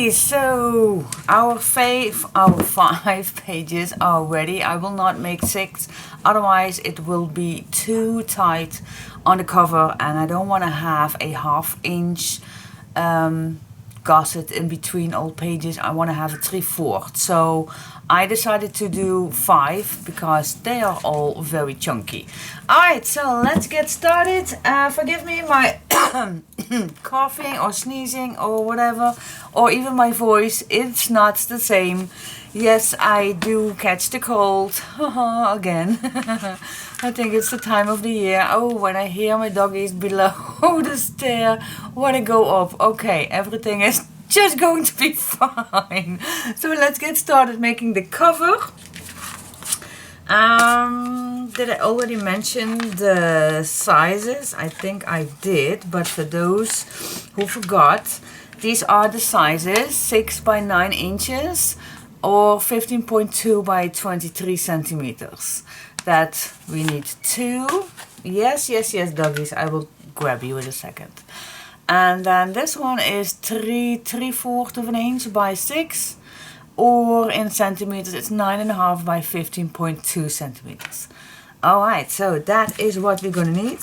Okay, so our 5 pages are ready. I will not make 6, otherwise it will be too tight on the cover, and I don't want to have a 1/2 inch gusset in between all pages. I want to have a 3/4. So I decided to do 5 because they are all very chunky. Alright, so let's get started. Forgive me my coughing or sneezing or whatever, or even my voice, it's not the same. Yes, I do catch the cold again. I think it's the time of the year. Oh, when I hear my doggies below the stair, when I go up, okay, everything is just going to be fine. So let's get started making the cover. Did I already mention the sizes? I think I did, but for those who forgot, these are the sizes: 6 by 9 inches or 15.2 by 23 centimeters. That we need 2. Yes, doggies, I will grab you in a second. And then this one is 3/4 of an inch by 6. Or in centimeters, it's 9.5 by 15.2 centimeters. Alright, so that is what we're gonna need.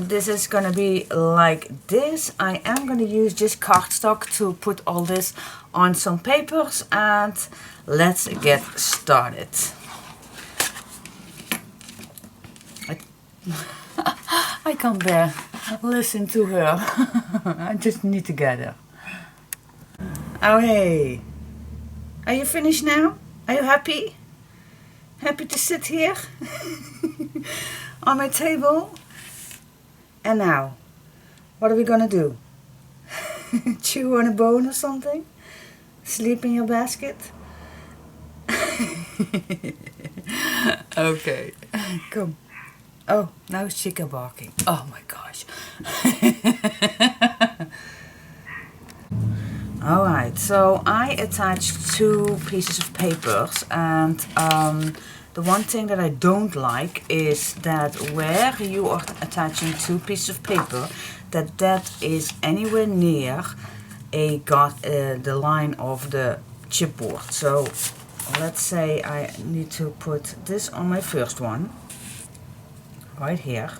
This is gonna be like this. I am gonna use just cardstock to put all this on some papers, and let's get started. I can't bear listen to her. I just need to get her. Oh hey, are you finished now? Are you happy? Happy to sit here on my table? And now, what are we gonna do? Chew on a bone or something? Sleep in your basket? Okay, come. Oh, now it's chicken barking. Oh my gosh. Alright, so I attached 2 pieces of papers, and the one thing that I don't like is that where you are attaching 2 pieces of paper, that is anywhere near the line of the chipboard. So let's say I need to put this on my first one, right here,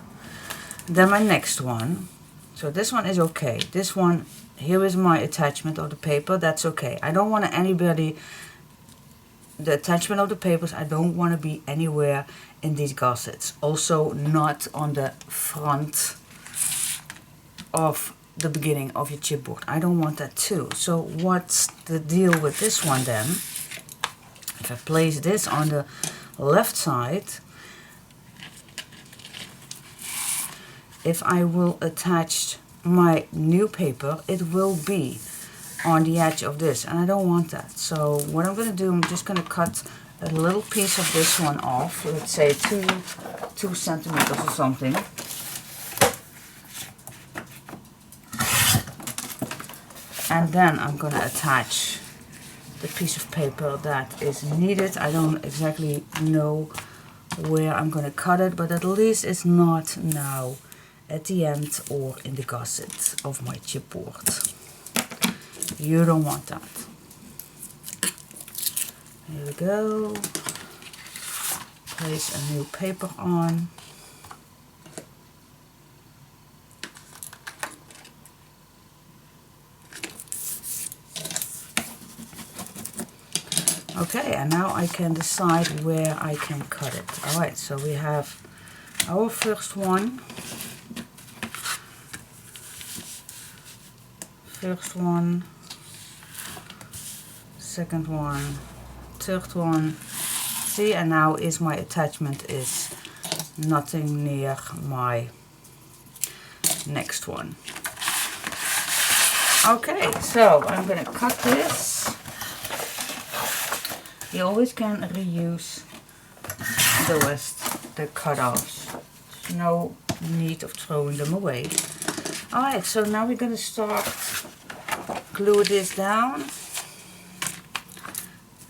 then my next one. So this one is okay. This one, here is my attachment of the paper, that's okay. I don't want the attachment of the papers, I don't want to be anywhere in these gussets. Also not on the front of the beginning of your chipboard. I don't want that too. So what's the deal with this one then? If I place this on the left side, if I will attach my new paper, it will be on the edge of this, and I don't want that. So what I'm going to do, I'm just going to cut a little piece of this one off, let's say 2 centimeters or something. And then I'm going to attach the piece of paper that is needed. I don't exactly know where I'm going to cut it, but at least it's not now at the end or in the gusset of my chipboard. You don't want that. Here we go. Place a new paper on. Okay, and now I can decide where I can cut it. Alright, so we have our first one. First one, second one, third one. See, and now is my attachment is nothing near my next one. Okay, so I'm gonna cut this. You always can reuse the rest, the cut-offs. There's no need of throwing them away. Alright, so now we're gonna start glue this down.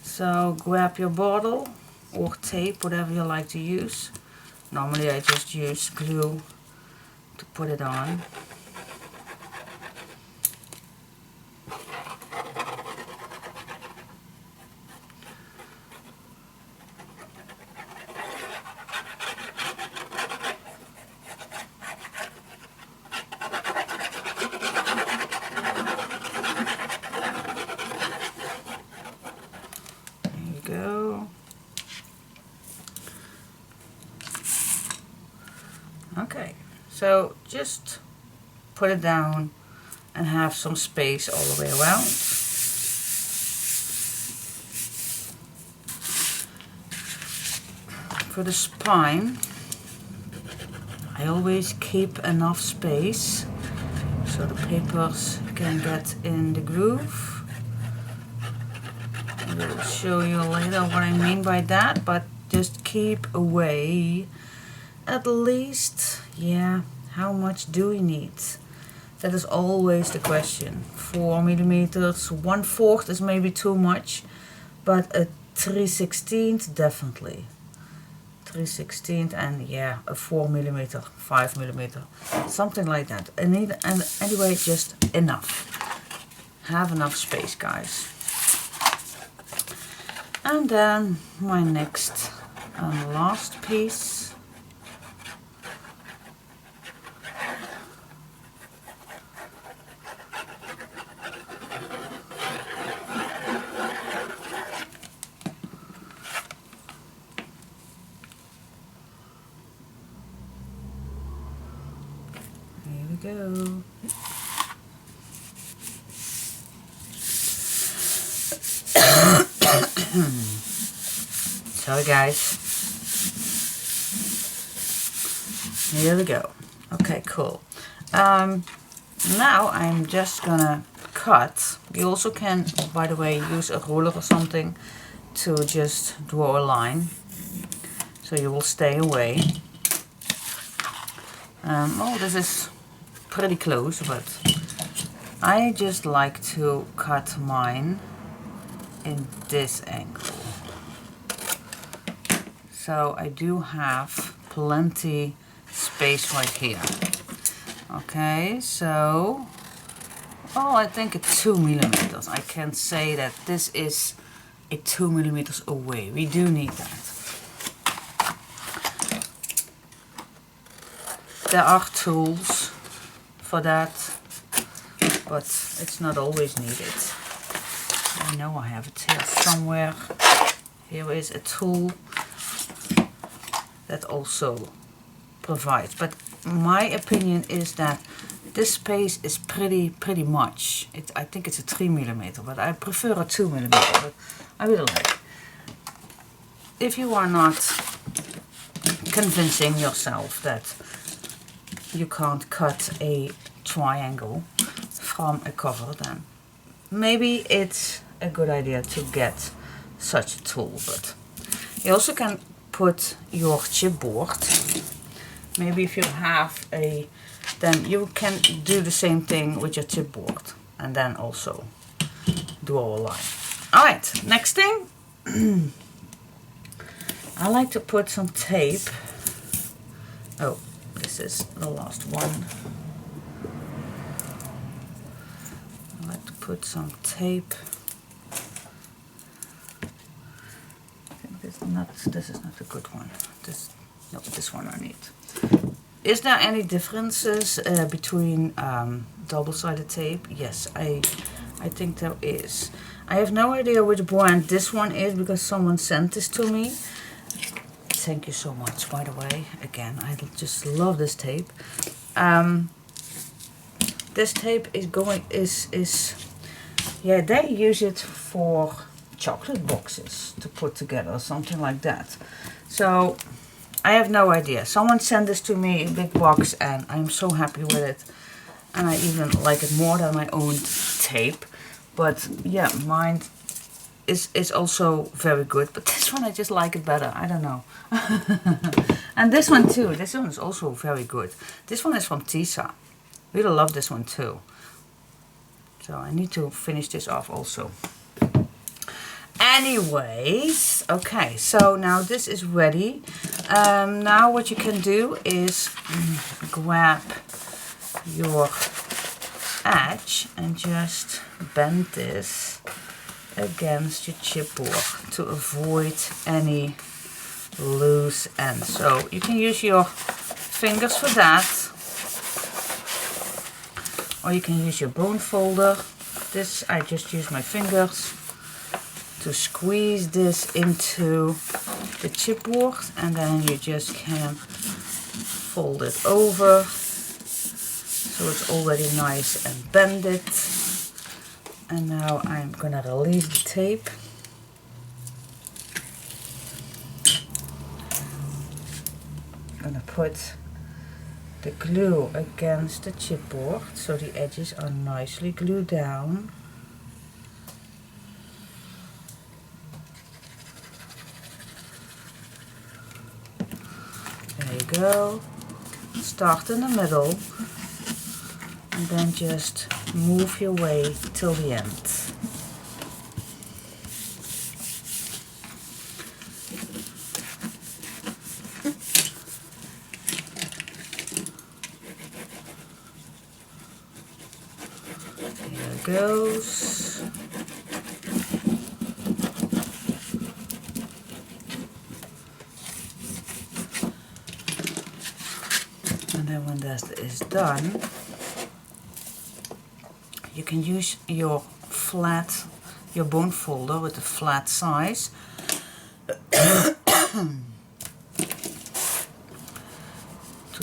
So grab your bottle or tape, whatever you like to use. Normally I just use glue to put it on. Okay, so just put it down and have some space all the way around. For the spine, I always keep enough space so the papers can get in the groove. I will show you later what I mean by that, but just keep away at least, yeah, how much do we need? That is always the question. 4 millimeters, 1/4 is maybe too much, but a 3/16 definitely. 3/16 and yeah, a 4 millimeter, 5 millimeter, something like that. And anyway, just enough. Have enough space, guys. And then my next and last piece. Here we go. Sorry guys. Here we go. Okay, cool. Now I'm just gonna cut. You also can, by the way, use a ruler or something to just draw a line, so you will stay away. Oh, this is pretty close, but I just like to cut mine in this angle. So I do have plenty space right here. Okay, so, oh, I think it's 2 millimeters. I can say that this is a 2 millimeters away. We do need that. There are tools for that, but it's not always needed. I know I have it here somewhere. Here is a tool that also provides, but my opinion is that this space is pretty much. I think it's a 3 millimeter, but I prefer a 2 millimeter. But I really like. If you are not convincing yourself that you can't cut a triangle from a cover, then maybe it's a good idea to get such a tool. But you also can put your chipboard. Maybe if you have a, then you can do the same thing with your chipboard and then also draw a line. Alright, next thing. I like to put some tape. Oh, this is the last one. I like to put some tape. I think this is not a good one. No, this one I need. Is there any differences between double-sided tape? Yes, I think there is. I have no idea which brand this one is because someone sent this to me. Thank you so much, by the way. Again, I just love this tape. This tape is yeah, they use it for chocolate boxes to put together, something like that. So I have no idea. Someone sent this to me in a big box and I'm so happy with it. And I even like it more than my own tape. But yeah, mine is also very good. But this one I just like it better. I don't know. And this one too. This one is also very good. This one is from Tisa. Really love this one too. So I need to finish this off also. Anyways, okay, so now this is ready. Now what you can do is grab your edge and just bend this against your chipboard to avoid any loose ends. So you can use your fingers for that, or you can use your bone folder. This I just use my fingers to squeeze this into the chipboard, and then you just can fold it over so it's already nice and bended. And now I'm gonna release the tape. I'm gonna put the glue against the chipboard so the edges are nicely glued down. There you go. Start in the middle and then just move your way till the end. Here it goes. And then when that is done, you can use your bone folder with the flat size to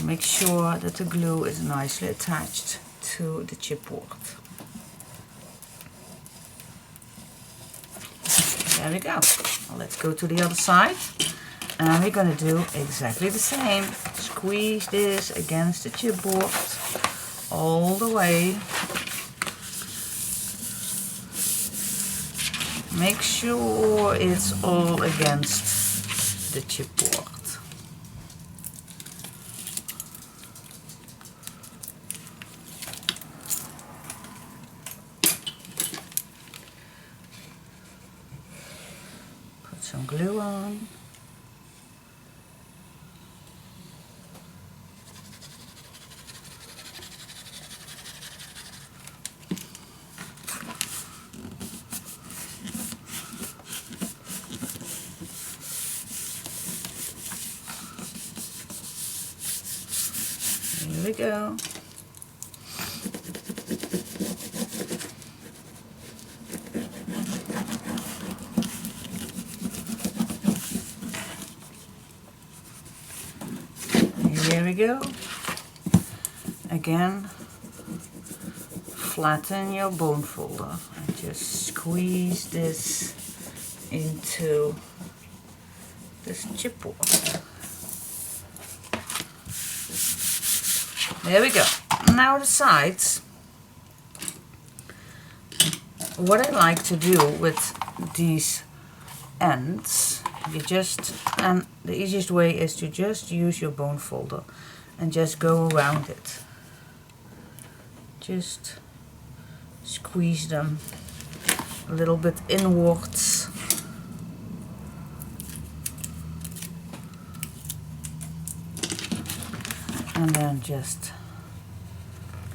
make sure that the glue is nicely attached to the chipboard. There we go. Let's go to the other side. And we're going to do exactly the same. Squeeze this against the chipboard all the way. Make sure it's all against the chipboard. Put some glue on. Here we go. Here we go. Again, flatten your bone folder and just squeeze this into this chipboard. There we go. Now the sides. What I like to do with these ends, and the easiest way is to just use your bone folder and just go around it. Just squeeze them a little bit inwards. And then just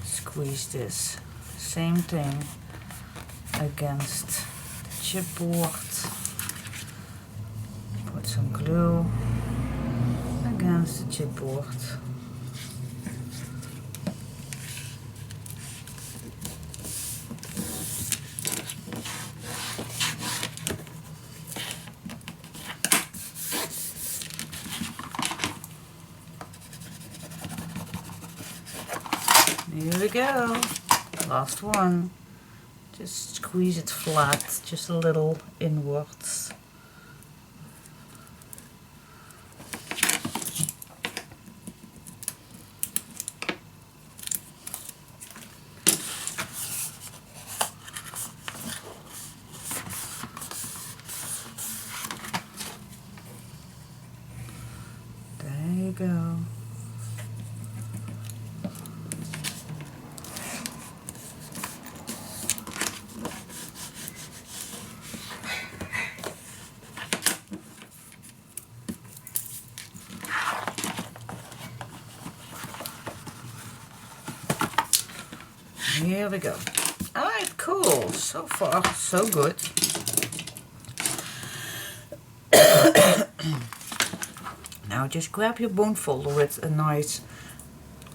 squeeze this. Same thing against the chipboard. Put some glue against the chipboard. Here we go. Last one. Just squeeze it flat, just a little inwards. There you go. Here we go. Alright, cool. So far, so good. Now just grab your bone folder with a nice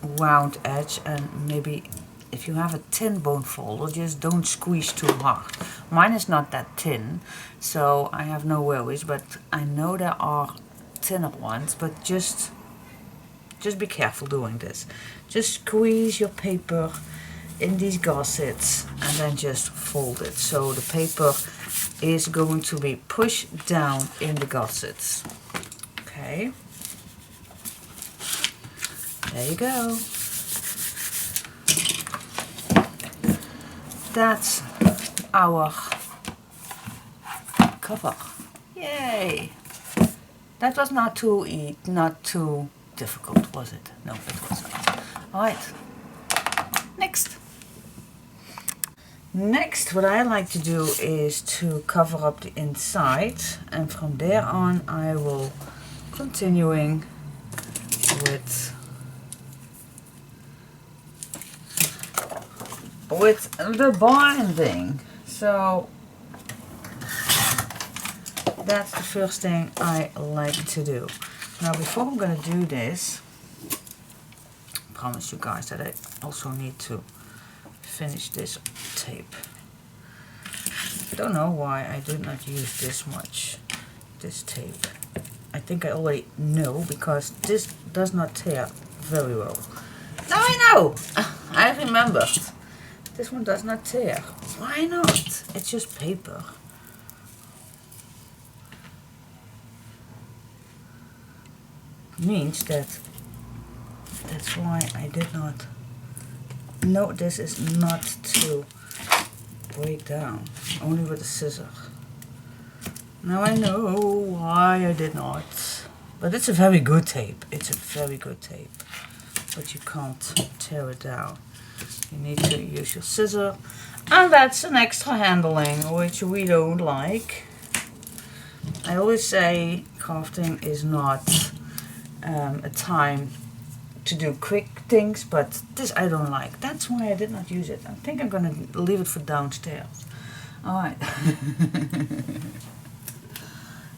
round edge, and maybe if you have a thin bone folder, just don't squeeze too hard. Mine is not that thin, so I have no worries, but I know there are thinner ones, but just Just be careful doing this. Just squeeze your paper in these gussets and then just fold it. So the paper is going to be pushed down in the gussets. Okay. There you go. That's our cover. Yay! That was not too difficult, was it? No, it was not. Alright. Next. Next, what I like to do is to cover up the inside, and from there on I will continuing with the binding. So that's the first thing I like to do. Now before I'm going to do this, I promise you guys that I also need to finish this tape. I don't know why I did not use this much, this tape. I think I already know, because this does not tear very well. Now I know! I remembered. This one does not tear. Why not? It's just paper. Means that's why I did not. No, this is not to break down, only with a scissor. Now I know why I did not. But it's a very good tape. It's a very good tape. But you can't tear it down. You need to use your scissor. And that's an extra handling, which we don't like. I always say crafting is not a time to do quick things, but this I don't like. That's why I did not use it. I think I'm gonna leave it for downstairs. Alright.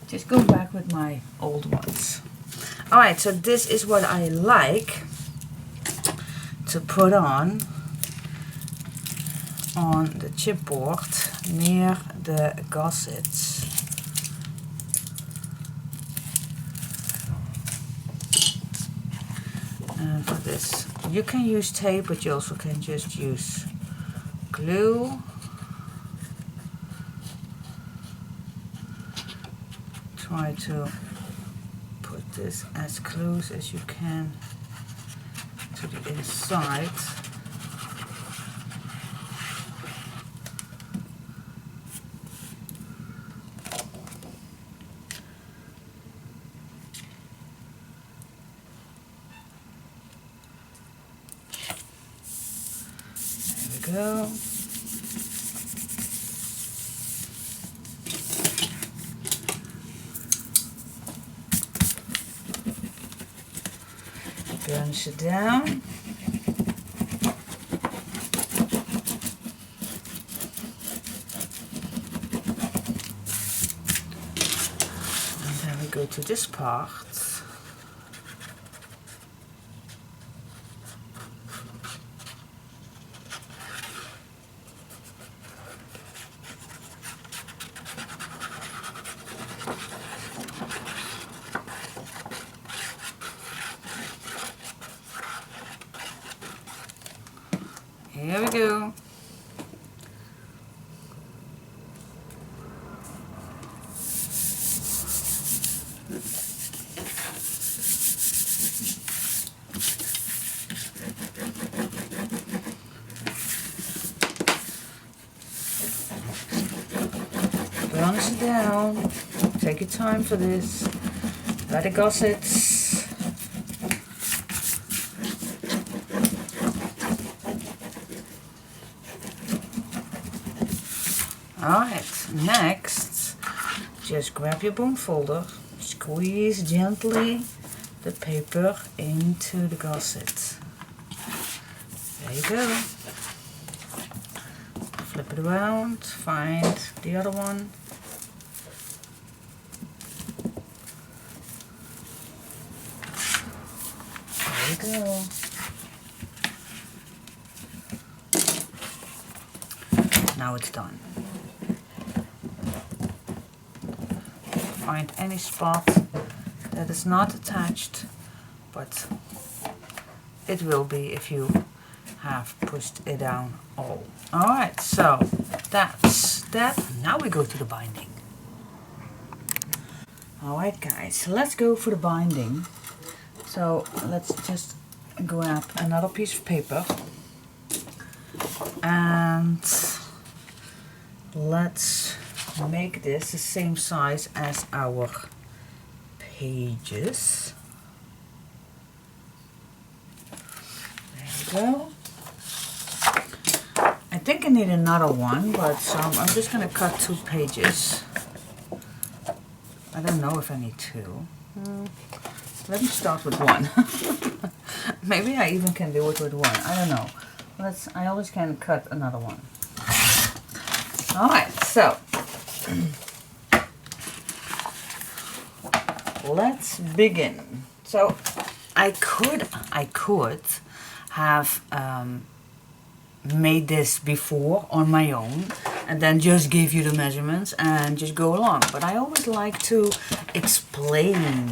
Just go back with my old ones. Alright, so this is what I like to put on the chipboard near the gussets. And for this, you can use tape, but you also can just use glue. Try to put this as close as you can to the inside. Go. Burnish it down. And then we go to this part. Here we go. Burnish it down. Take your time for this. Let it gussets. Alright, next, just grab your bone folder, squeeze gently the paper into the gusset. There you go. Flip it around, find the other one. There you go. Now it's done. Find any spot that is not attached, but it will be if you have pushed it down all. Alright, so that's that. Now we go to the binding. Alright guys, let's go for the binding. So let's just grab another piece of paper and let's make this the same size as our pages. There we go. I think I need another one, but I'm just going to cut 2 pages. I don't know if I need 2. Let me start with 1. Maybe I even can do it with 1. I don't know. I always can cut another one. Alright, so let's begin. So I could have made this before on my own and then just give you the measurements and just go along, but I always like to explain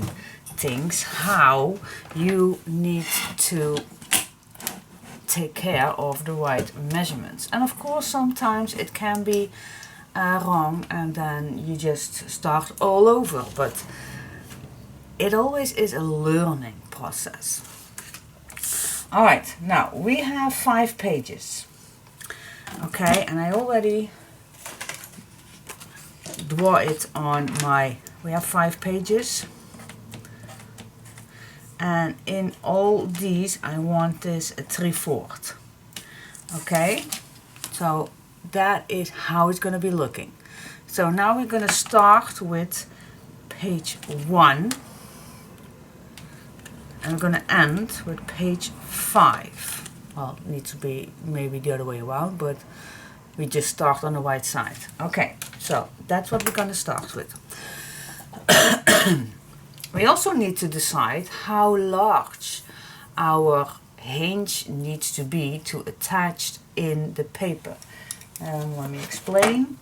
things, how you need to take care of the right measurements. And of course sometimes it can be wrong and then you just start all over, but it always is a learning process. Alright, now we have 5 pages. Okay, and I already draw it on my, we have 5 pages. And in all these I want this a 3/4. Okay, so that is how it's going to be looking. So now we're going to start with page 1 and we're going to end with page 5. Well, it needs to be maybe the other way around, but we just start on the right side. Okay, so that's what we're going to start with. We also need to decide how large our hinge needs to be to attach in the paper. Let me explain.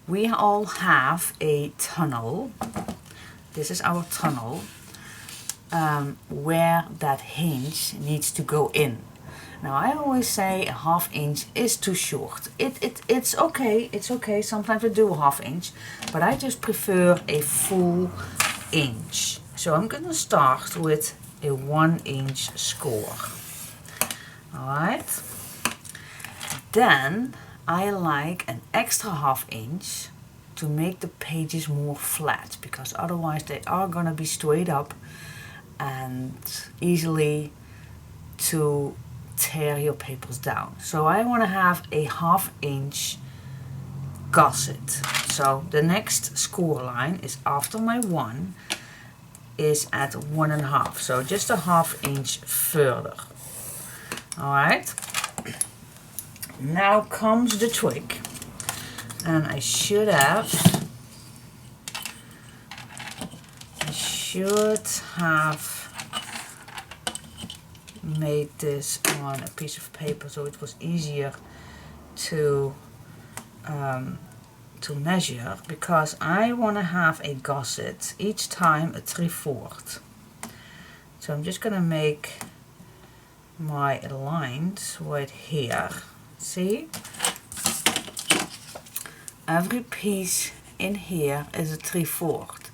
We all have a tunnel. This is our tunnel where that hinge needs to go in. Now I always say a 1/2 inch is too short. It's okay, sometimes I do a 1/2 inch, but I just prefer a full inch. So I'm going to start with a 1 inch score. Alright. Then I like an extra 1/2 inch to make the pages more flat, because otherwise they are going to be straight up and easily to tear your papers down. So I want to have a 1/2 inch gusset. So the next score line is after my 1 is at 1.5. So just a 1/2 inch further. Alright. Now comes the trick. And I should have made this on a piece of paper so it was easier to measure, because I want to have a gusset each time a 3/4. So I'm just going to make my lines right here. See? Every piece in here is a 3/4.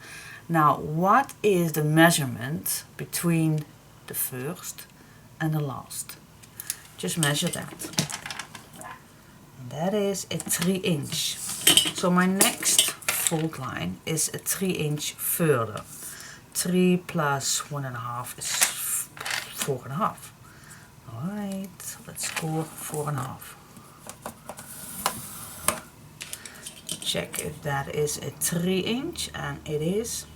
Now what is the measurement between the first and the last? Just measure that. And that is a 3 inch. So my next fold line is a 3 inch further. 3 plus 1.5 is 4.5. Alright, let's score 4.5. Check if that is a 3 inch, and it is.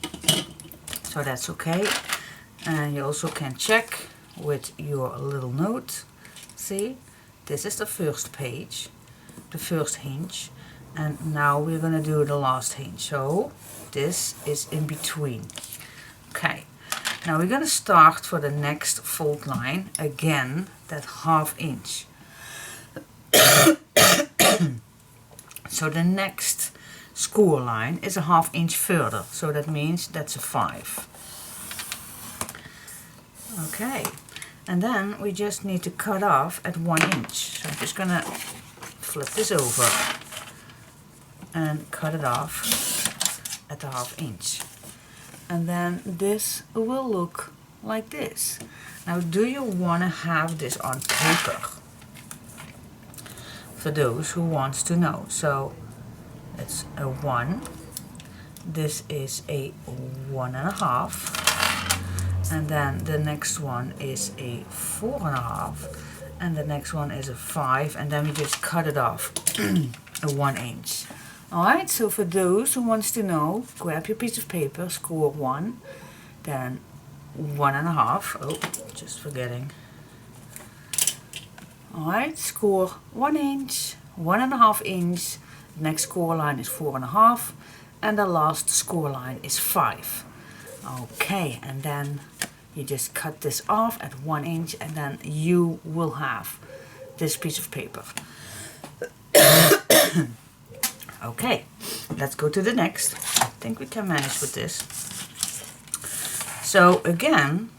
So that's okay. And you also can check with your little note. See, this is the first page, the first hinge, and now we're going to do the last hinge. So this is in between. Okay, now we're going to start for the next fold line again, that 1/2 inch. So the next score line is a 1/2 inch further, so that means that's a 5. Okay, And then we just need to cut off at 1 inch. So I'm just gonna flip this over and cut it off at the 1/2 inch. And then this will look like this. Now, do you want to have this on paper? For those who wants to know. So it's a 1. This is a 1.5. And then the next one is a 4.5. And the next one is a 5. And then we just cut it off a 1 inch. Alright, so for those who wants to know, grab your piece of paper, score 1, then 1.5. Oh, just forgetting. Alright, score 1 inch, 1.5 inch, the next score line is 4.5, and the last score line is 5. Okay, and then you just cut this off at 1 inch, and then you will have this piece of paper. Okay, let's go to the next. I think we can manage with this. So again,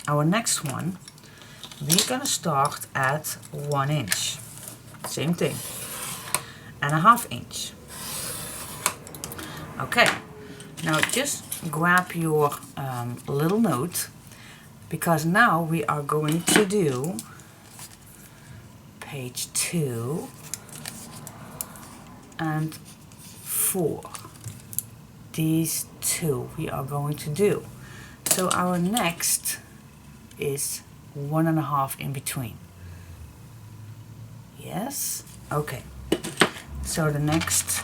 our next one, we're gonna start at 1 inch. Same thing. And a 1/2 inch. Okay, now just grab your little note, because now we are going to do page 2 and 4. These two we are going to do. So our next is 1.5 in between. Yes? Okay. So the next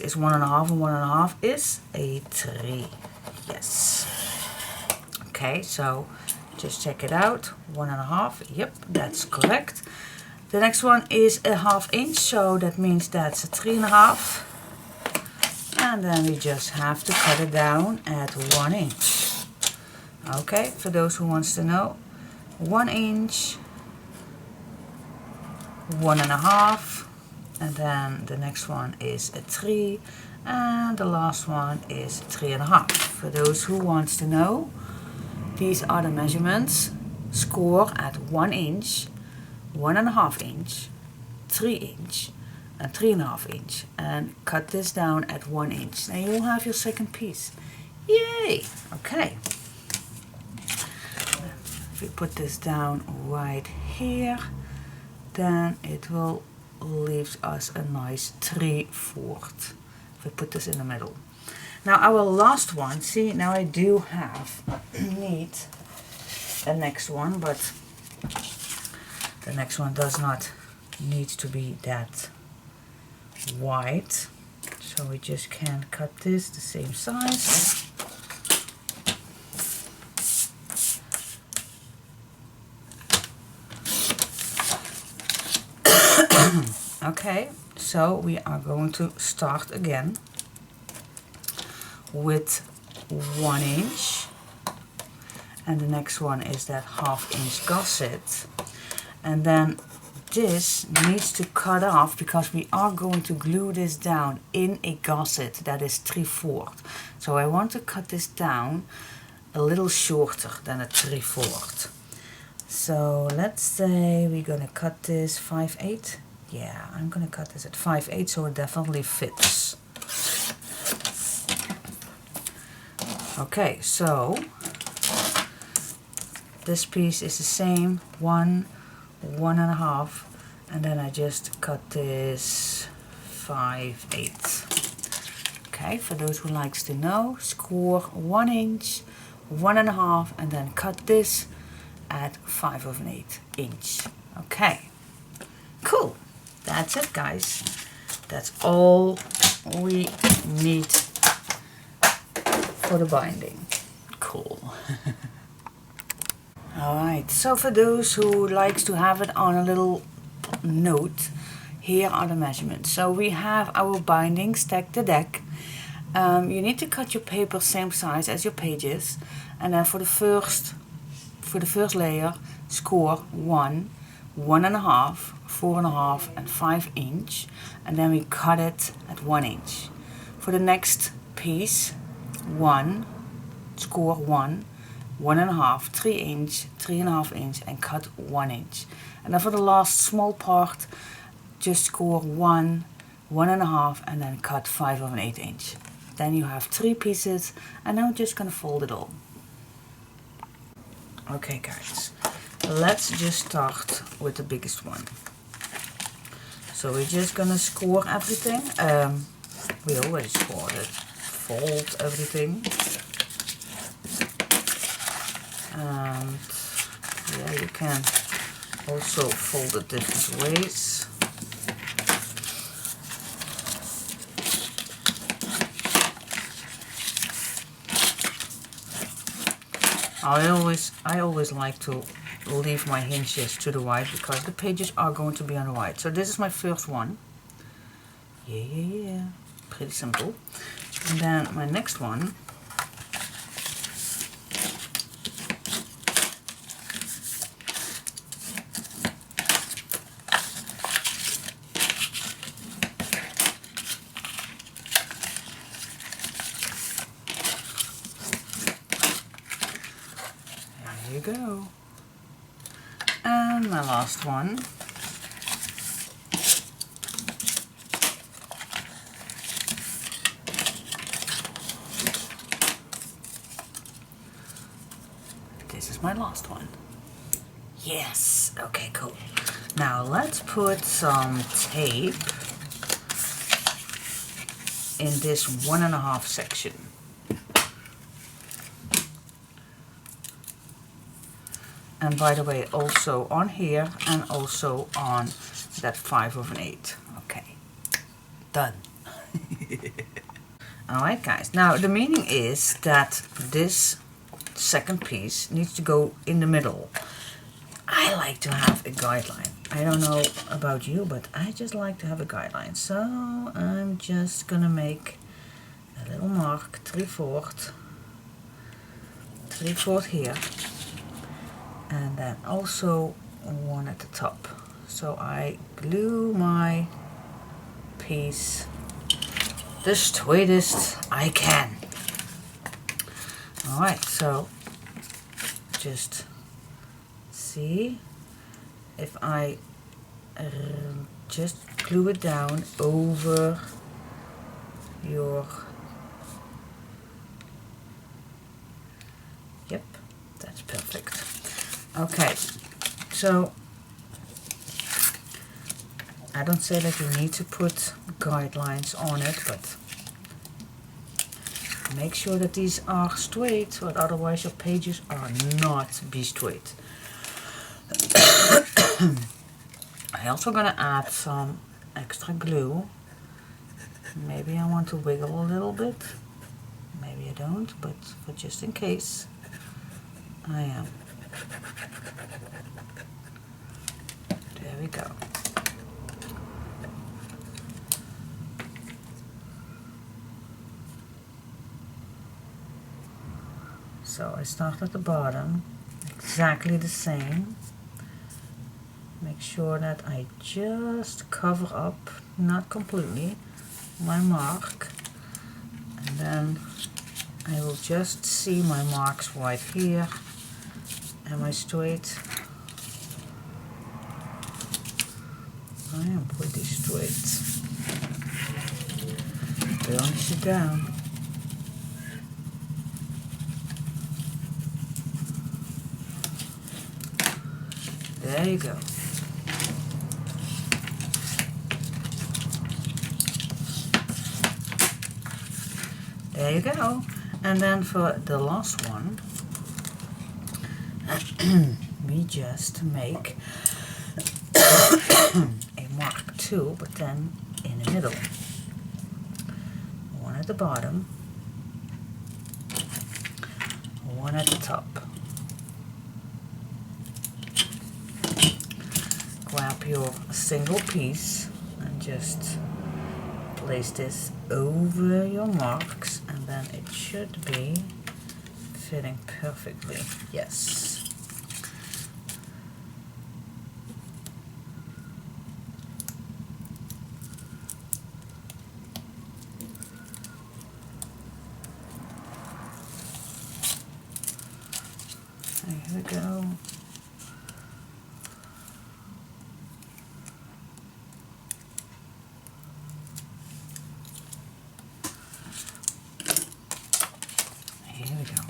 is 1.5, and 1.5 is a 3. Yes. Okay, so just check it out. 1.5. Yep, that's correct. The next one is a 1/2 inch, so that means that's a 3.5. And then we just have to cut it down at 1 inch. Okay, for those who wants to know, 1 inch, 1.5, and then the next one is a 3, and the last one is 3.5. For those who wants to know, these are the measurements. Score at 1 inch, 1.5 inch, 3 inch, and 3.5 inch, and cut this down at 1 inch. Now you'll have your second piece. Yay! Okay. If we put this down right here, then it will leave us a nice 3/4. If we put this in the middle. Now our last one, see, now I do need a next one, but the next one does not need to be that wide. So we just can cut this the same size. Okay, so we are going to start again with 1 inch, and the next one is that 1/2 inch gusset, and then this needs to cut off because we are going to glue this down in a gusset that is 3/4. So I want to cut this down a little shorter than a 3/4. So let's say we're gonna cut this 5/8. Yeah, I'm gonna cut this at 5/8 so it definitely fits. Okay, so this piece is the same, 1, 1.5, and then I just cut this 5/8. Okay, for those who likes to know, score 1 inch, 1.5, and then cut this at 5/8 inch. Okay, cool. That's it, guys. That's all we need for the binding. Cool. Alright, so for those who likes to have it on a little note, here are the measurements. So we have our binding stacked to deck. You need to cut your paper same size as your pages, and then for the first layer, score 1, 1.5, 4.5, and 5 inch, and then we cut it at 1 inch. For the next piece, 1, score 1, 1.5, 3 inch, 3.5 inch, and cut 1 inch. And then for the last small part, just score 1, 1.5, and then cut 5/8 inch. Then you have 3 pieces, and now I'm just gonna fold it all. Okay guys, let's just start with the biggest one. So we're just gonna score everything. We already scored it. Fold everything. And yeah, you can also fold it different ways. I always like to leave my hinges to the white because the pages are going to be on the white. So this is my first one. Yeah. Pretty simple. And then my next one. There you go. And my last one. This is my last one. Yes, okay, cool. Now let's put some tape in this 1.5 section. And by the way, also on here and also on that 5/8. Okay, done. Alright guys, now the meaning is that this second piece needs to go in the middle. I like to have a guideline. I don't know about you, but I just like to have a guideline. So I'm just gonna make a little mark, 3/4 here. And then also one at the top. So I glue my piece the straightest I can. Alright, so just see if I just glue it down over your, yep, that's perfect. Okay, so I don't say that you need to put guidelines on it, but make sure that these are straight, but otherwise your pages are not be straight. I'm also gonna add some extra glue. Maybe I want to wiggle a little bit. Maybe I don't, but for just in case, I am. There we go. So I start at the bottom, exactly the same. Make sure that I just cover up, not completely, my mark. And then I will just see my marks right here. Am I straight? I am pretty straight. Burnish it down. There you go. There you go. And then for the last one, we just make a mark too, but then in the middle. One at the bottom, one at the top. Grab your single piece and just place this over your marks, and then it should be fitting perfectly. Yes. Here we go. Here we go.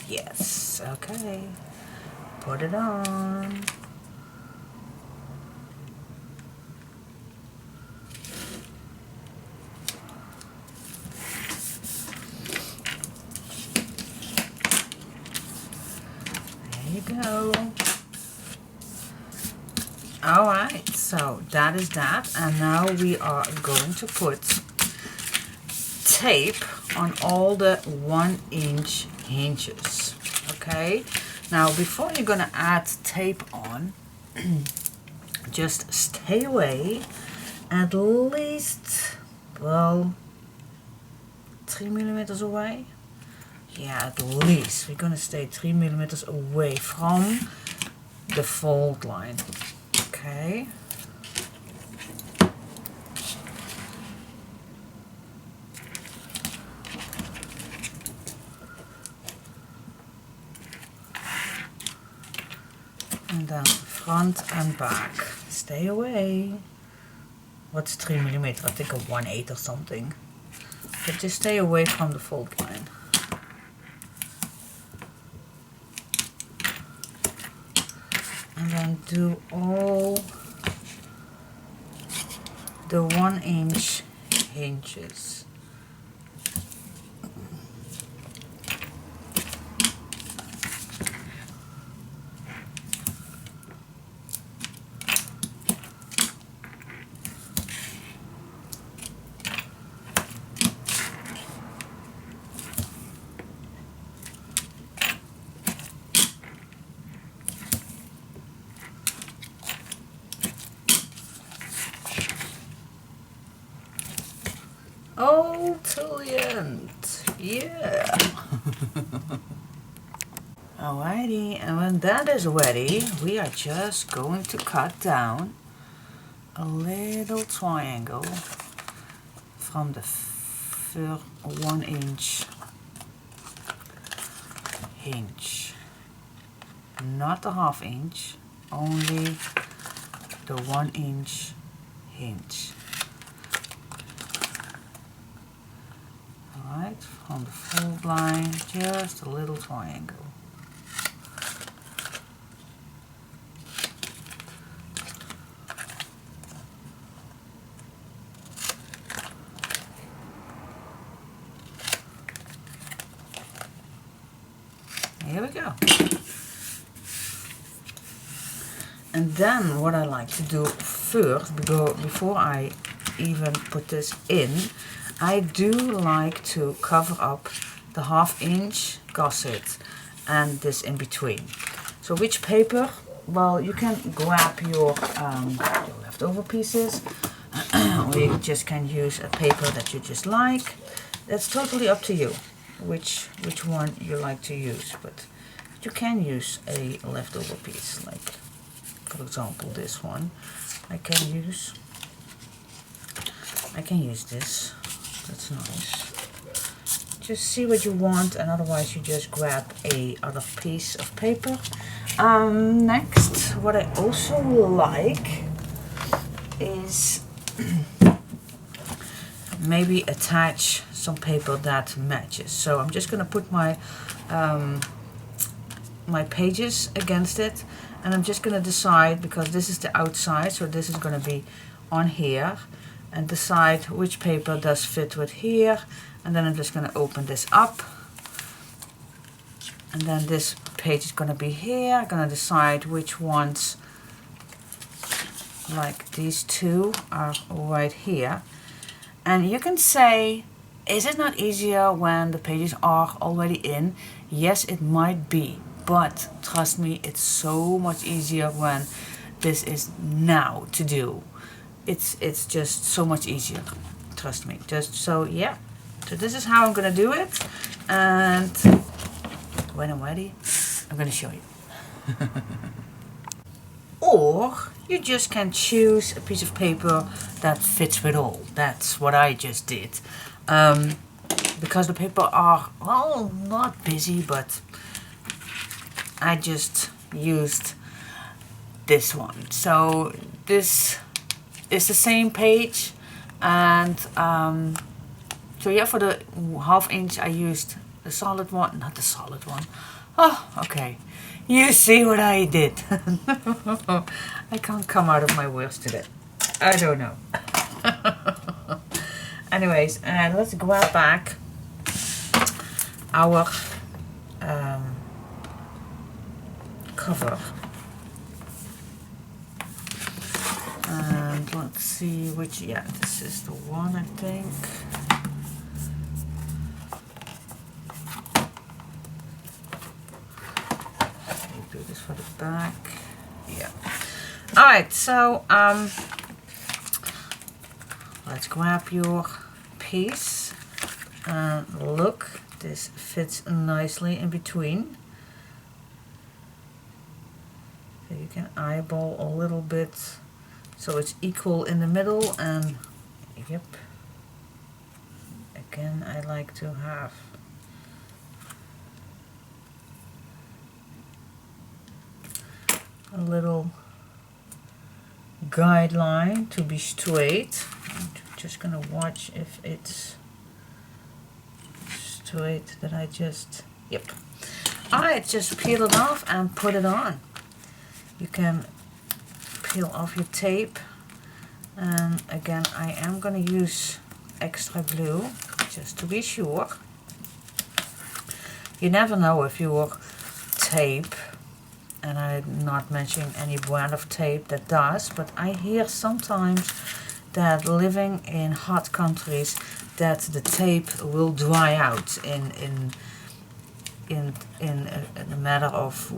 Yes, okay. Put it on. There you go. Alright, so that is that, and now we are going to put tape on all the 1-inch hinges. Okay, now before you're gonna add tape on, just stay away at least, well, 3 millimeters away. Yeah, at least we're gonna stay 3 millimeters away from the fold line. Okay. And then front and back. Stay away. What's 3 millimeter? I think a 1/8 or something. But just stay away from the fold line. And then do all the 1-inch hinges. Oh, brilliant! Yeah! Alrighty, and when that is ready, we are just going to cut down a little triangle from the 1-inch hinge. Not the 1/2 inch, only the 1-inch hinge. Alright, from the fold line, just a little triangle. Here we go. And then what I like to do first, before I even put this in, I do like to cover up the 1/2 inch gusset and this in between. So which paper? Well, you can grab your leftover pieces, or you just can use a paper that you just like. That's totally up to you, which one you like to use. But you can use a leftover piece, like for example this one. I can use this. That's nice. Just see what you want, and otherwise you just grab a other piece of paper. Next, what I also like is maybe attach some paper that matches. So I'm just gonna put my my pages against it, and I'm just gonna decide, because this is the outside, so this is gonna be on here, and decide which paper does fit with here. And then I'm just going to open this up, and then this page is going to be here. I'm going to decide which ones, like these two, are right here. And you can say, is it not easier when the pages are already in? Yes, it might be, but trust me, it's so much easier when this is now to do. It's just so much easier, trust me. Just so, yeah. So this is how I'm gonna do it, and when I'm ready, I'm gonna show you. or you just can choose a piece of paper that fits with all. That's what I just did. Because the paper are, well, not busy, but I just used this one. So this is the same page, and so yeah, for the 1/2 inch I used the solid one, not the solid one. Oh, okay. You see what I did. I can't come out of my words today. I don't know. Anyways, and let's grab back our cover. And let's see which, yeah, this is the one, I think. Do this for the back. Yeah. Alright, so let's grab your piece and look, this fits nicely in between. So you can eyeball a little bit so it's equal in the middle, and yep, again I like to have a little guideline to be straight. I'm just gonna watch if it's straight that I just, yep. Alright, just peel it off and put it on. You can peel off your tape, and again I am gonna use extra glue just to be sure. You never know if your tape, and I'm not mentioning any brand of tape that does, but I hear sometimes that living in hot countries that the tape will dry out in a matter of,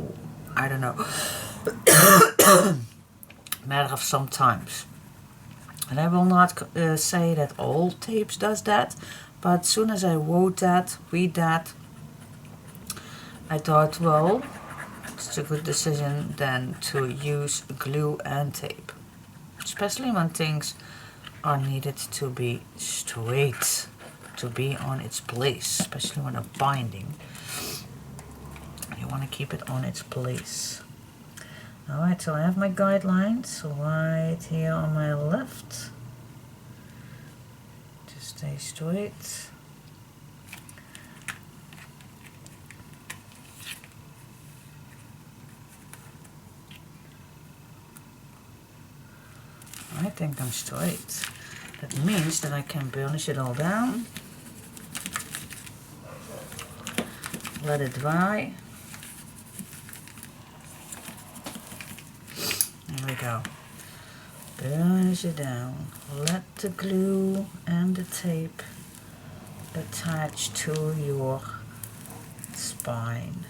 I don't know, matter of some times. And I will not say that all tapes does that, but as soon as I read that, I thought, well, it's a good decision then to use glue and tape, especially when things are needed to be straight, to be on its place, especially when a binding. You want to keep it on its place. Alright, so I have my guidelines right here on my left. Just stay straight. I think I'm straight. That means that I can burnish it all down. Let it dry. There we go. Burnish it down. Let the glue and the tape attach to your spine.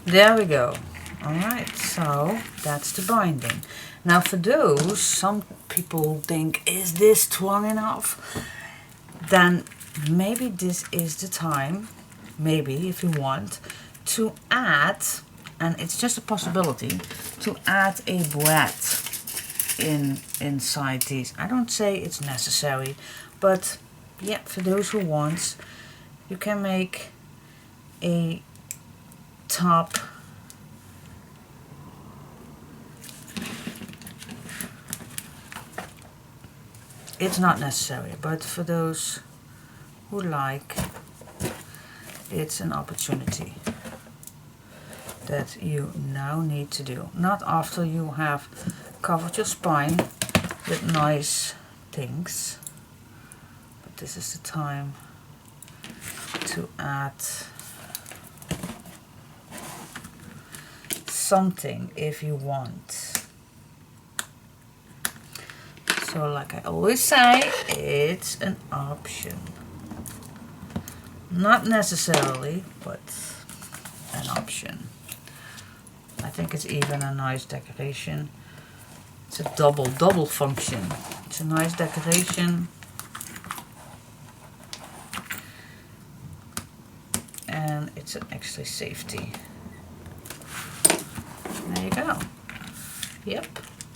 There we go. Alright, so that's the binding. Now for those, some people think, is this strong enough? Then maybe this is the time, maybe if you want, to add, and it's just a possibility, to add a brad inside these. I don't say it's necessary, but yeah, for those who want, you can make a top it's not necessary, but for those who like, it's an opportunity that you now need to do. Not after you have covered your spine with nice things. But this is the time to add something if you want. So like I always say, it's an option. Not necessarily, but an option. I think it's even a nice decoration. It's a double function. It's a nice decoration. And it's an extra safety. There you go. Yep.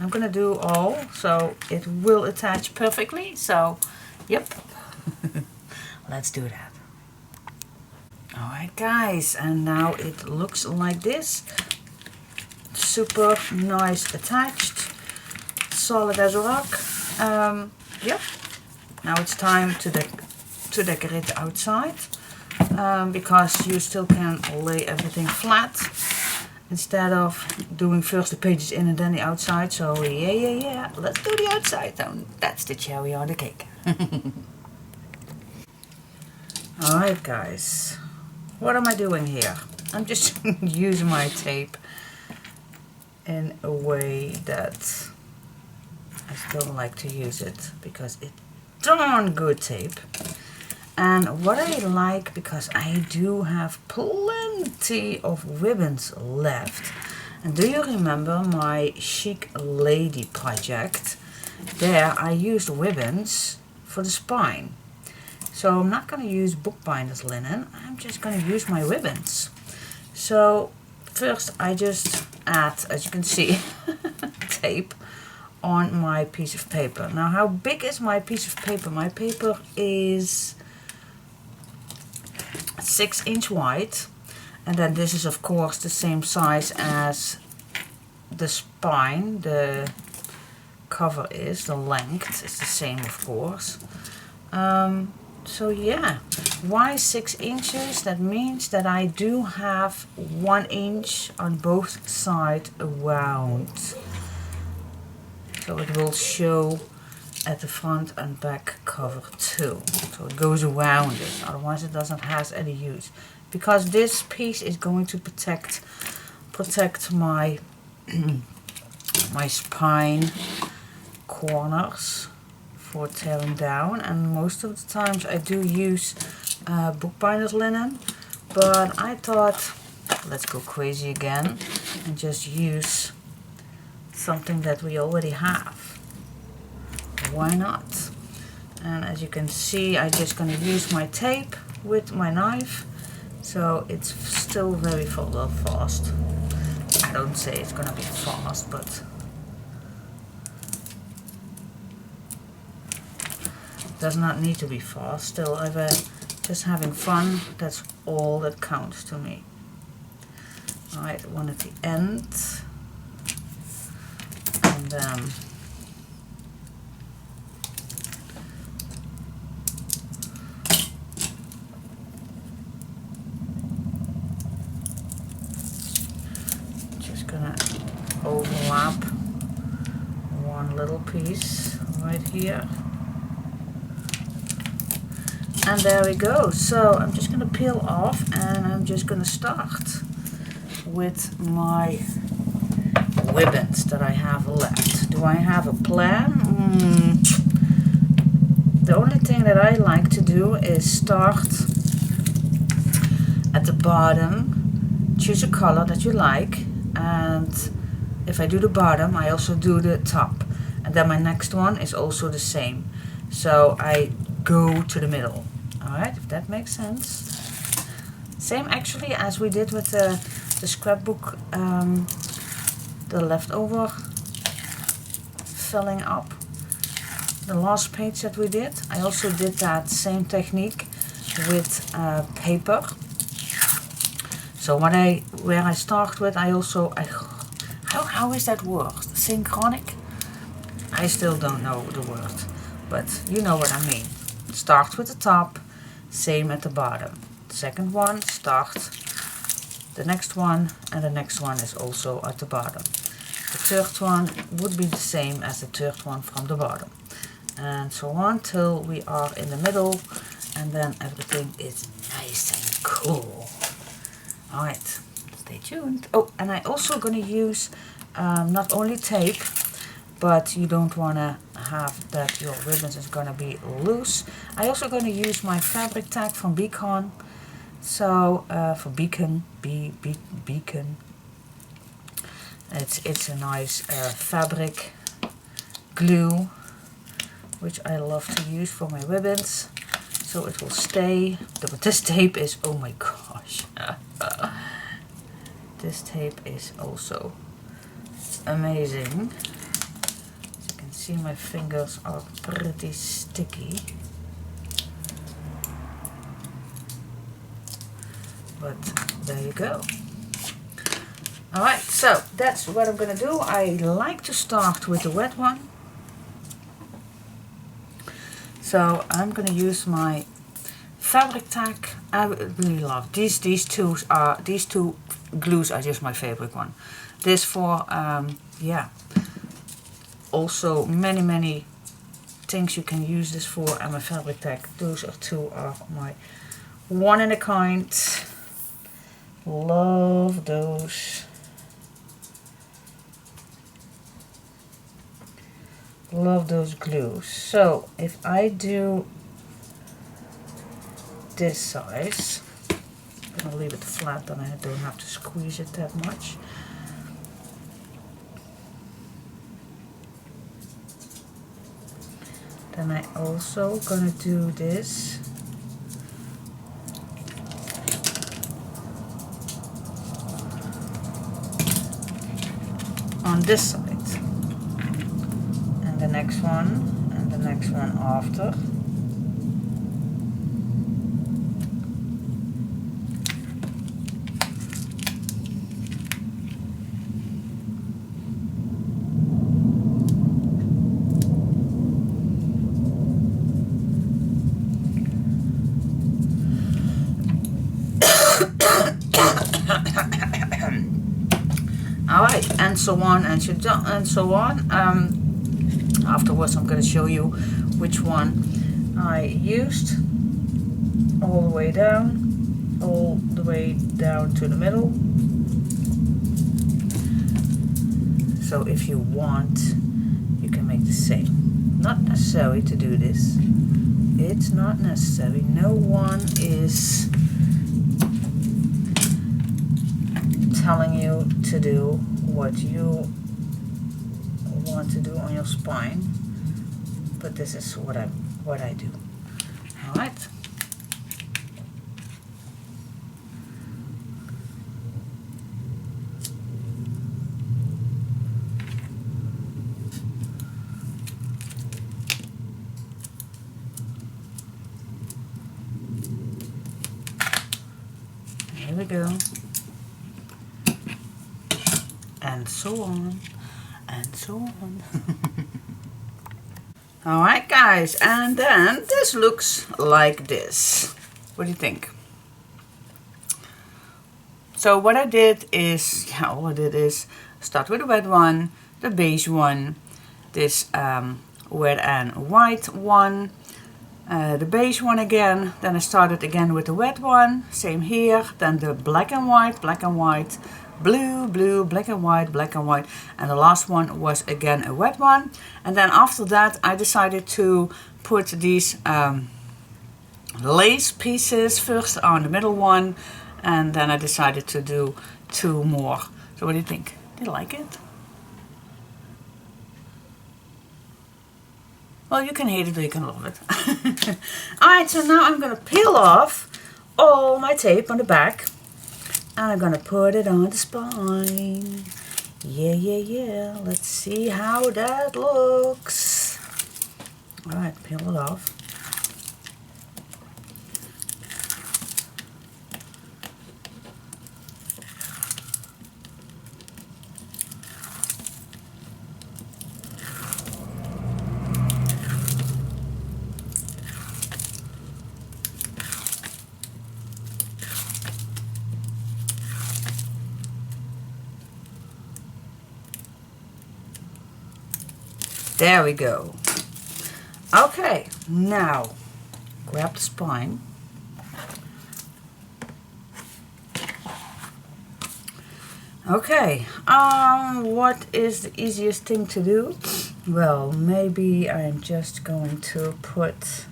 I'm gonna do all, so it will attach perfectly. So, yep. Let's do that. Alright guys, and now it looks like this. Super nice attached. Solid as a rock. Yep. Now it's time to decorate the outside. Because you still can lay everything flat. Instead of doing first the pages in and then the outside. So yeah, let's do the outside. That's the cherry on the cake. Alright guys, what am I doing here? I'm just using my tape in a way that I still like to use it because it's darn good tape. And what I like, because I do have plenty of ribbons left. And do you remember my Chic Lady project? There I used ribbons for the spine. So I'm not going to use bookbinders linen, I'm just going to use my ribbons. So first I just add, as you can see, tape on my piece of paper. Now how big is my piece of paper? My paper is 6" wide, and then this is of course the same size as the spine, the cover is, the length is the same of course. So yeah, why 6 inches? That means that I do have 1 inch on both sides around, so it will show at the front and back cover too. So it goes around it, otherwise it doesn't have any use. Because this piece is going to protect my my spine corners for tearing down, and most of the times I do use bookbinders linen, but I thought let's go crazy again and just use something that we already have. Why not? And as you can see, I'm just going to use my tape with my knife, so it's still very fast. I don't say it's going to be fast, but it does not need to be fast. Still, I'm just having fun. That's all that counts to me. Alright, one at the end, and then overlap one little piece right here, and there we go. So I'm just going to peel off, and I'm just going to start with my ribbons that I have left. Do I have a plan? The only thing that I like to do is start at the bottom, choose a color that you like, and if I do the bottom, I also do the top, and then my next one is also the same. So I go to the middle. Alright, if that makes sense. Same actually as we did with the scrapbook, the leftover filling up. The last page that we did, I also did that same technique with paper. So where I start with, how is that word? Synchronic? I still don't know the word, but you know what I mean. Start with the top, same at the bottom. Second one, start the next one, and the next one is also at the bottom. The third one would be the same as the third one from the bottom. And so on till we are in the middle, and then everything is nice and cool. Alright, stay tuned. Oh, and I'm also going to use not only tape, but you don't want to have that your ribbons is going to be loose. I'm also going to use my fabric tag from Beacon. So for Beacon, Beacon. It's a nice fabric glue, which I love to use for my ribbons, so it will stay. But this tape is, oh my gosh, this tape is also amazing. As you can see, my fingers are pretty sticky, but there you go. Alright, so that's what I'm going to do. I like to start with the wet one. So I'm going to use my fabric tag. I really love these two glues are just my favorite one. This for yeah, also many things you can use this for, and my fabric tag, those are two are my one in a kind. Love those. Love those glues. So if I do this size, I'm going to leave it flat, then I don't have to squeeze it that much. Then I also going to do this on this side. The next one and the next one after. Alright, and so on and so on. Afterwards I'm going to show you which one I used all the way down to the middle. So if you want, you can make the same. Not necessary to do this. It's not necessary. No one is telling you to do what you want to do on your spine, but this is what I do. All right. Here we go. And so on. And so on. Alright guys, and then this looks like this. What do you think? So what I did is, start with the wet one, the beige one, this red and white one, the beige one again, then I started again with the wet one, same here, then the black and white, blue, blue, black and white, and the last one was again a wet one. And then after that I decided to put these lace pieces first on the middle one, and then I decided to do two more. So what do you think? Do you like it? Well, you can hate it or you can love it. Alright, so now I'm going to peel off all my tape on the back. And I'm gonna put it on the spine. Yeah. Let's see how that looks. Alright, peel it off. There we go. Okay, now grab the spine. Okay, what is the easiest thing to do? Well, maybe I'm just going to put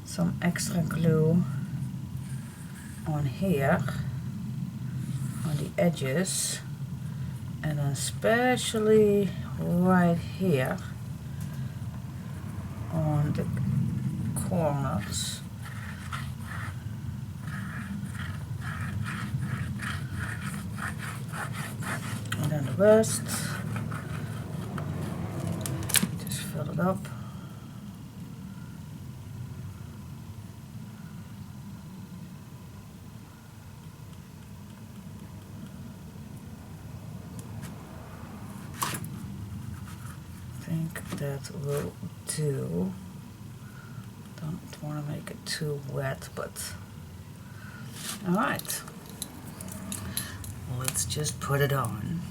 some extra glue on here, on the edges, and especially right here on the corners. And then the rest, just fill it up. I think that will do. Don't want to make it too wet, but alright. Let's just put it on.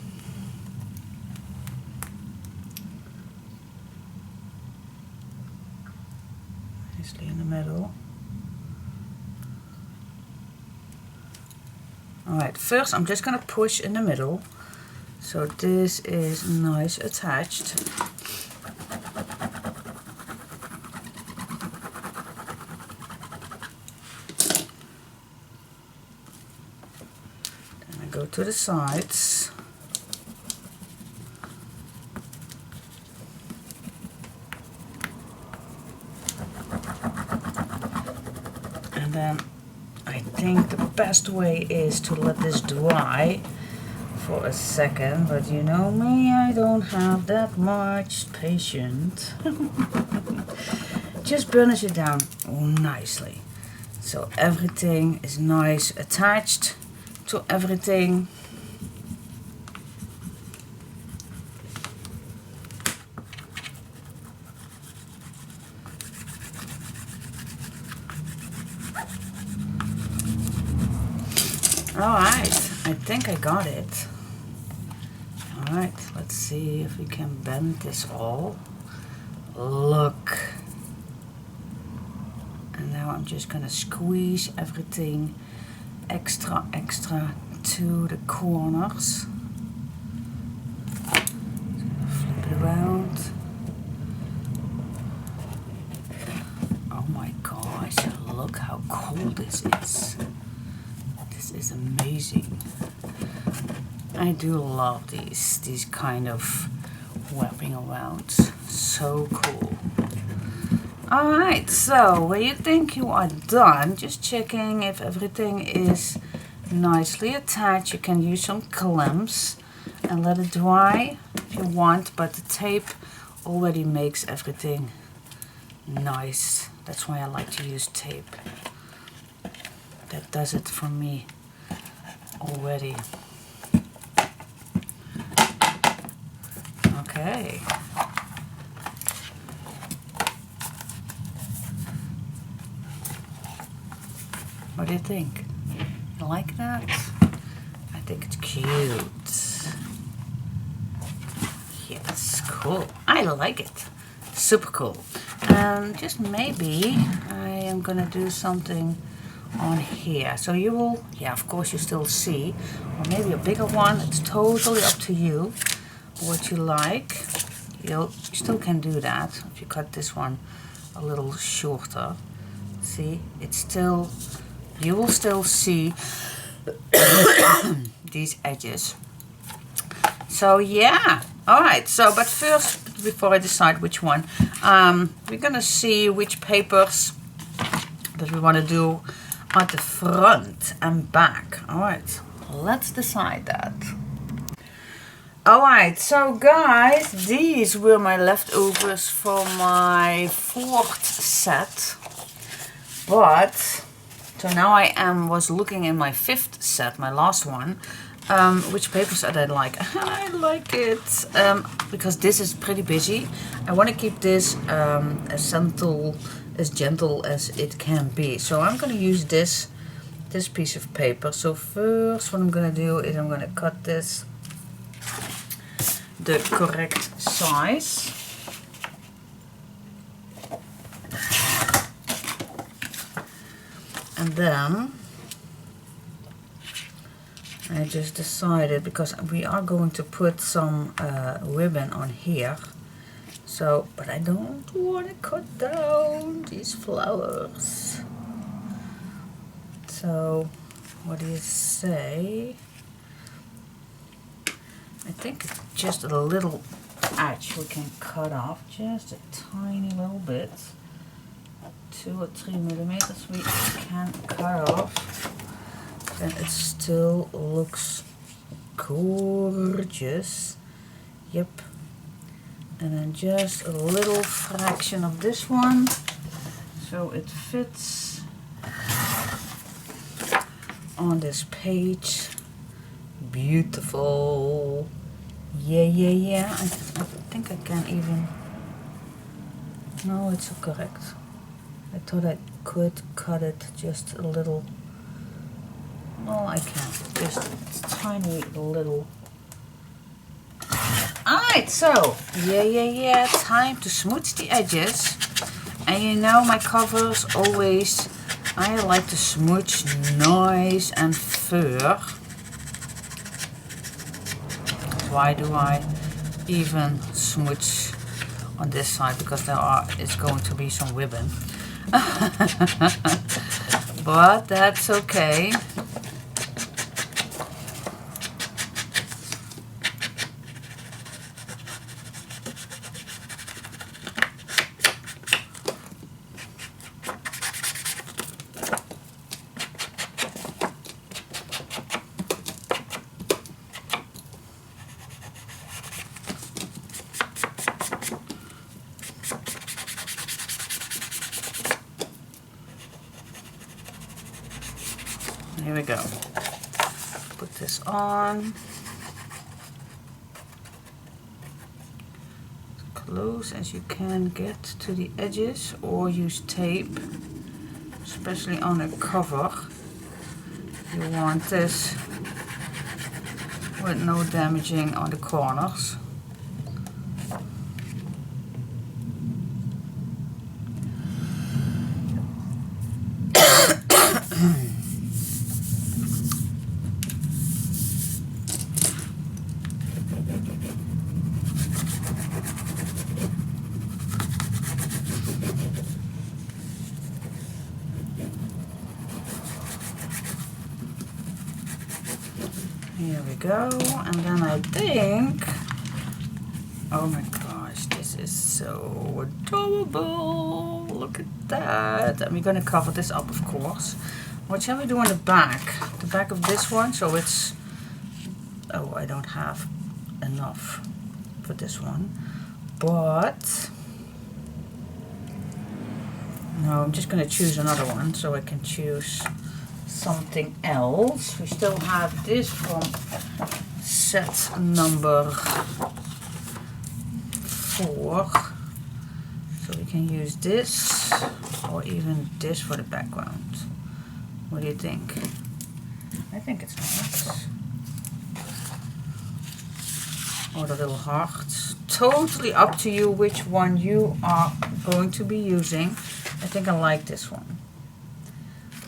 Nicely in the middle. Alright, first I'm just going to push in the middle. So this is nice attached. Then I go to the sides. And then I think the best way is to let this dry for a second, but you know me, I don't have that much patience. Just burnish it down nicely so everything is nice attached to everything. Alright, I think I got it. Alright, let's see if we can bend this all. Look. And now I'm just gonna squeeze everything extra to the corners. Flip it around. Oh my gosh, look how cool this is. This is amazing. I do love these kind of wrapping around. So cool. Alright, so when you think you are done, just checking if everything is nicely attached. You can use some clamps and let it dry if you want, but the tape already makes everything nice. That's why I like to use tape. That does it for me already. Okay. What do you think? You like that? I think it's cute. Yes, cool. I like it. Super cool. And just maybe I am gonna do something on here. So you will, yeah, of course you still see, or maybe a bigger one. It's totally up to you what you like. You still can do that if you cut this one a little shorter. See, it's still, you will still see these edges. So yeah, all right. So, but first, before I decide which one, we're gonna see which papers that we want to do at the front and back. All right, let's decide that. All right, so guys, these were my leftovers from my 4th set. But so now I was looking in my 5th set, my last one, which papers that I like. I like it because this is pretty busy. I want to keep this as gentle as it can be. So I'm going to use this piece of paper. So first what I'm going to do is I'm going to cut this the correct size. And then I just decided, because we are going to put some ribbon on here, so, but I don't want to cut down these flowers. So what do you say? I think just a little edge we can cut off, just a tiny little bit. 2 or 3 millimeters we can cut off. And it still looks gorgeous. Yep. And then just a little fraction of this one, so it fits on this page. Beautiful. Yeah. I think I can even, no, it's correct. I thought I could cut it just a little. No, I can't. Just a tiny little. Alright, so yeah. Time to smooch the edges. And you know my covers always, I like to smooch nice and fair. Why do I even smooch on this side? Because it's going to be some ribbon. But that's okay. Here we go. Put this on. As close as you can get to the edges, or use tape, especially on a cover. You want this with no damaging on the corners. Here we go, and then I think, oh my gosh, this is so adorable. Look at that. And we're going to cover this up, of course. What shall we do on the back? The back of this one, so it's, oh, I don't have enough for this one. But, no, I'm just going to choose another one, so I can choose something else. We still have this from set number 4, so we can use this or even this for the background. What do you think? I think it's nice. Or the little hearts. Totally up to you which one you are going to be using. I think I like this one.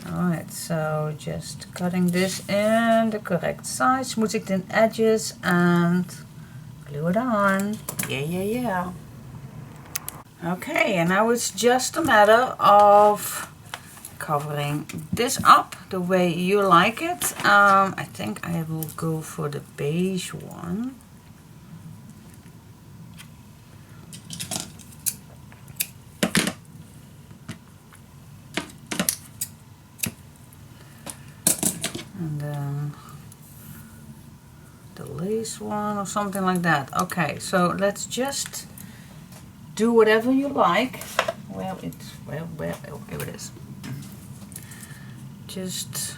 Alright, so just cutting this in the correct size, smoothing the edges, and glue it on. Yeah. Okay, and now it's just a matter of covering this up the way you like it. I think I will go for the beige one. And then the lace one or something like that. Okay, so let's just do whatever you like. Well, it's, well, oh, here it is. Just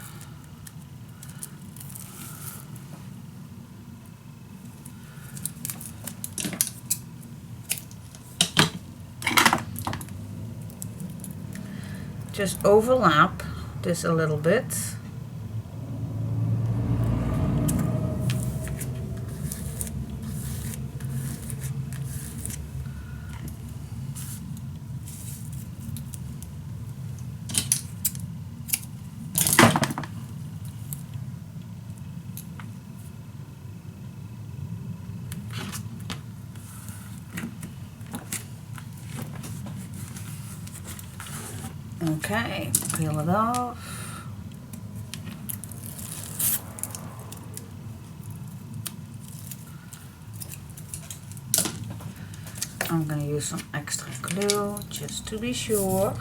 overlap this a little bit. Okay, peel it off. I'm gonna use some extra glue just to be sure.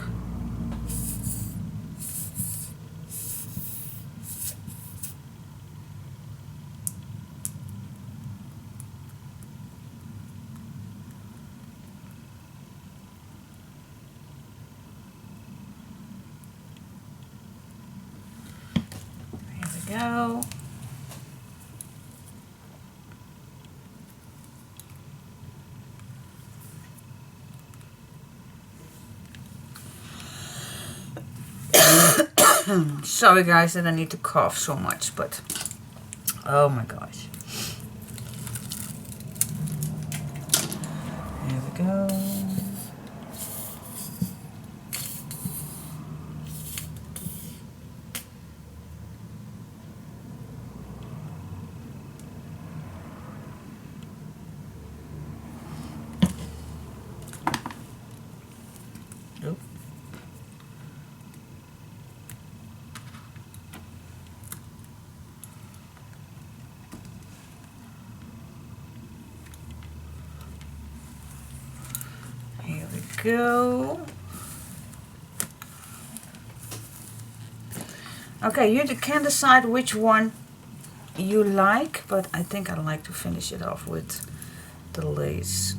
Here we go. Sorry guys that I need to cough so much, but oh my gosh. Here we go. Nope. Here we go. Okay, you can decide which one you like, but I think I'd like to finish it off with the lace.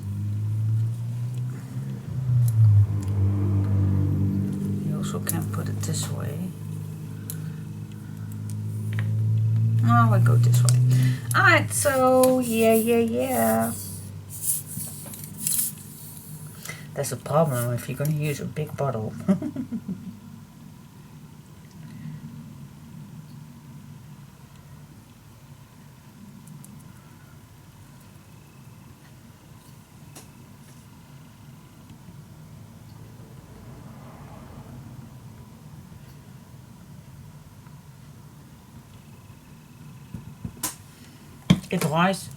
You also can put it this way. Oh, I go this way. Alright, so yeah. That's a problem if you're going to use a big bottle. It dries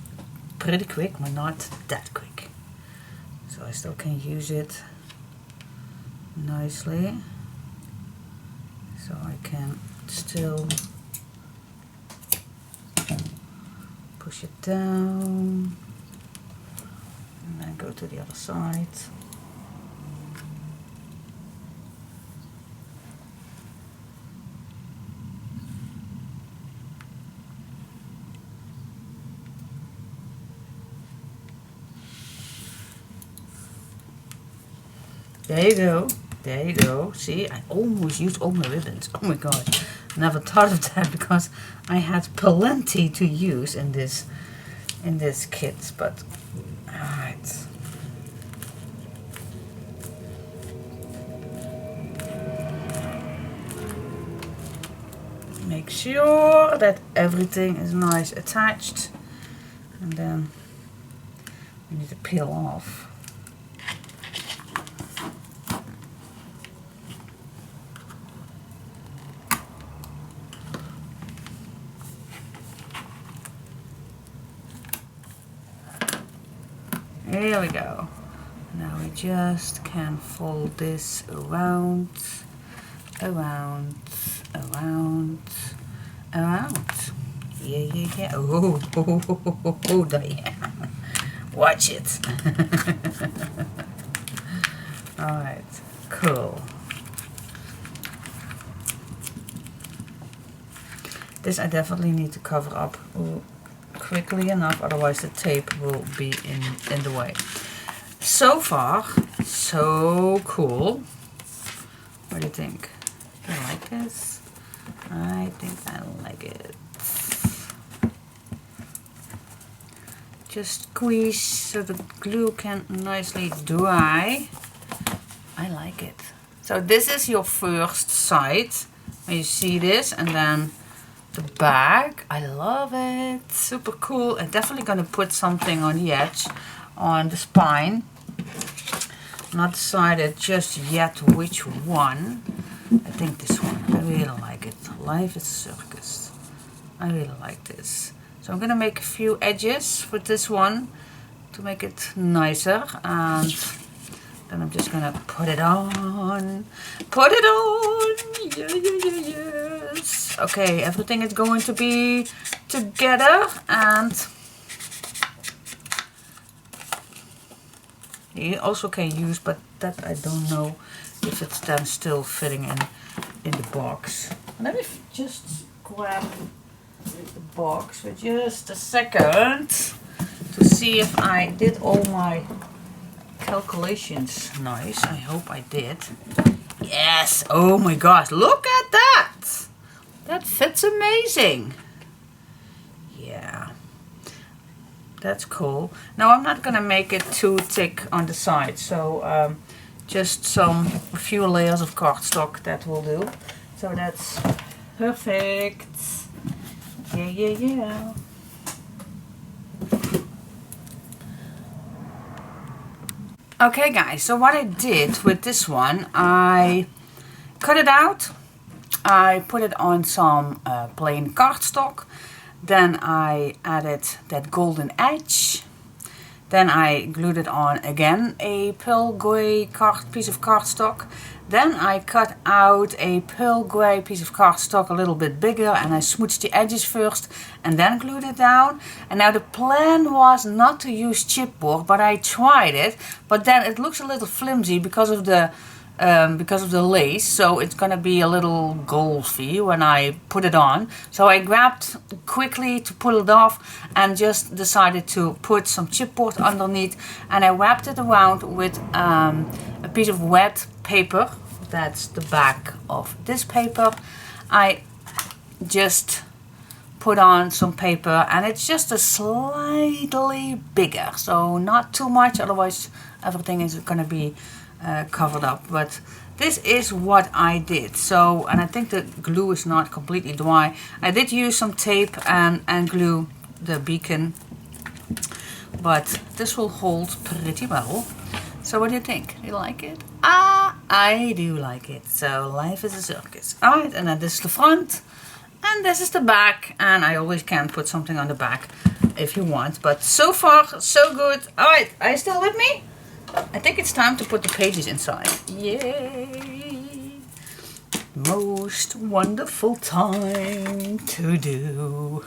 pretty quick, but not that quick. So I still can use it nicely. So I can still push it down and then go to the other side. There you go. There you go. See, I almost used all my ribbons. Oh my god. Never thought of that because I had plenty to use in this kit, but alright. Make sure that everything is nice attached, and then we need to peel off. Here we go. Now we just can fold this around, around, around, around. Yeah. Oh, Diane. Watch it. Alright, cool. This I definitely need to cover up quickly enough, otherwise the tape will be in the way. So far, so cool. What do you think? Do you like this? I think I like it. Just squeeze so the glue can nicely dry. I like it. So this is your first side, when you see this, and then the back. I love it. Super cool. I'm definitely going to put something on the edge, on the spine. Not decided just yet which one. I think this one. I really like it. Life is a circus. I really like this. So I'm going to make a few edges with this one to make it nicer. And Then I'm just gonna put it on. Put it on! Yes! Okay, everything is going to be together, and you also can use, but that I don't know if it's then still fitting in the box. Let me just grab the box for just a second to see if I did all my calculations nice. I hope I did. Yes! Oh my gosh, look at that! That fits amazing. Yeah. That's cool. Now I'm not gonna make it too thick on the side, so just a few layers of cardstock, that will do. So that's perfect. Yeah, yeah, yeah. Okay guys, so what I did with this one, I cut it out, I put it on some plain cardstock, then I added that golden edge, then I glued it on again a pearl grey piece of cardstock, then I cut out a pearl grey piece of cardstock a little bit bigger and I smoothed the edges first and then glued it down. And now the plan was not to use chipboard, but I tried it, but then it looks a little flimsy because of the lace, so it's gonna be a little golfy when I put it on. So I grabbed quickly to pull it off and just decided to put some chipboard underneath, and I wrapped it around with a piece of wet paper. That's the back of this paper. I just put on some paper, and it's just a slightly bigger, so not too much, otherwise everything is gonna be covered up. But this is what I did. So, and I think the glue is not completely dry. I did use some tape and glue the beacon, but this will hold pretty well. So what do you think? You like it? Ah, I do like it. So life is a circus. Alright, and then this is the front, and this is the back, and I always can put something on the back if you want, but so far so good. Alright, are you still with me? I think it's time to put the pages inside. Yay! Most wonderful time to do.